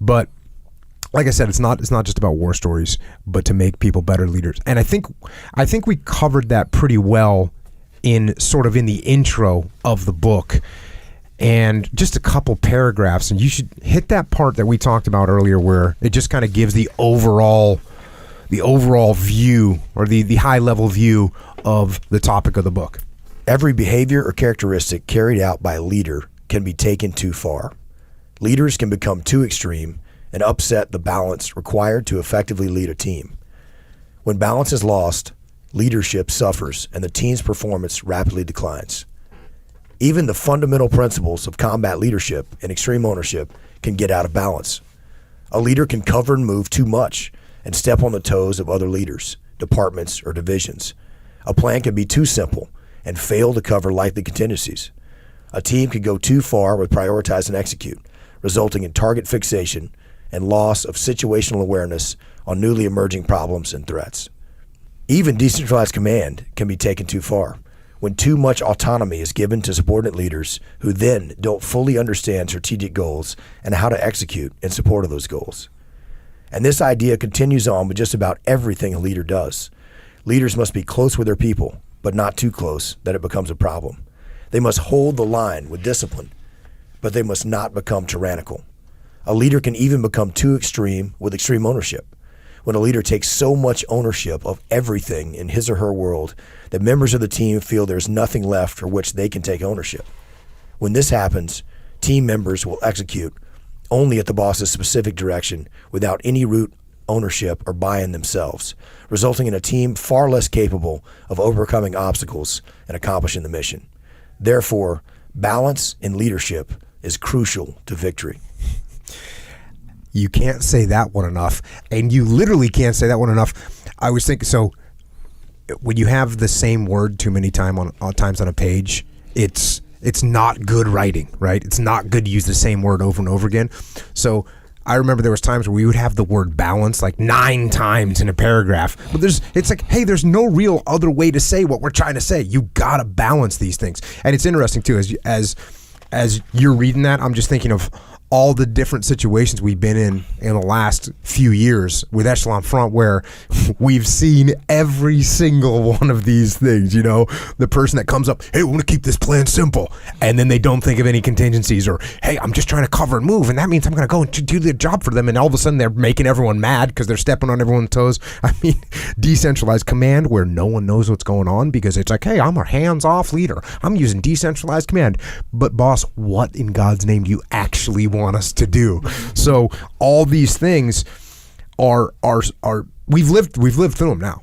But like I said, it's not just about war stories, but to make people better leaders. And I think we covered that pretty well in the intro of the book. And just a couple paragraphs, and you should hit that part that we talked about earlier where it just kind of gives the overall view, or the high level view of the topic of the book. Every behavior or characteristic carried out by a leader can be taken too far. Leaders can become too extreme and upset the balance required to effectively lead a team. When balance is lost, leadership suffers and the team's performance rapidly declines. Even the fundamental principles of combat leadership and extreme ownership can get out of balance. A leader can cover and move too much and step on the toes of other leaders, departments, or divisions. A plan can be too simple and fail to cover likely contingencies. A team can go too far with prioritize and execute, resulting in target fixation and loss of situational awareness on newly emerging problems and threats. Even decentralized command can be taken too far when too much autonomy is given to subordinate leaders who then don't fully understand strategic goals and how to execute in support of those goals. And this idea continues on with just about everything a leader does. Leaders must be close with their people, but not too close that it becomes a problem. They must hold the line with discipline, but they must not become tyrannical. A leader can even become too extreme with extreme ownership. When a leader takes so much ownership of everything in his or her world that members of the team feel there's nothing left for which they can take ownership. When this happens, team members will execute only at the boss's specific direction without any root ownership or buy-in themselves, resulting in a team far less capable of overcoming obstacles and accomplishing the mission. Therefore, balance in leadership is crucial to victory. You can't say that one enough, and you literally can't say that one enough. I was thinking, so when you have the same word too many times on a page, it's not good writing, right? It's not good to use the same word over and over again. So I remember there was times where we would have the word balance like 9 times in a paragraph, but it's like, hey, there's no real other way to say what we're trying to say. You gotta balance these things. And it's interesting too, as you're reading that, I'm just thinking of all the different situations we've been in the last few years with Echelon Front, where we've seen every single one of these things. You know, the person that comes up, hey, we want to keep this plan simple, and then they don't think of any contingencies, or hey, I'm just trying to cover and move, and that means I'm going to go and do the job for them, and all of a sudden they're making everyone mad because they're stepping on everyone's toes. I mean, decentralized command where no one knows what's going on because it's like, hey, I'm a hands-off leader. I'm using decentralized command. But boss, what in God's name do you actually want us to do? So all these things are we've lived through them now.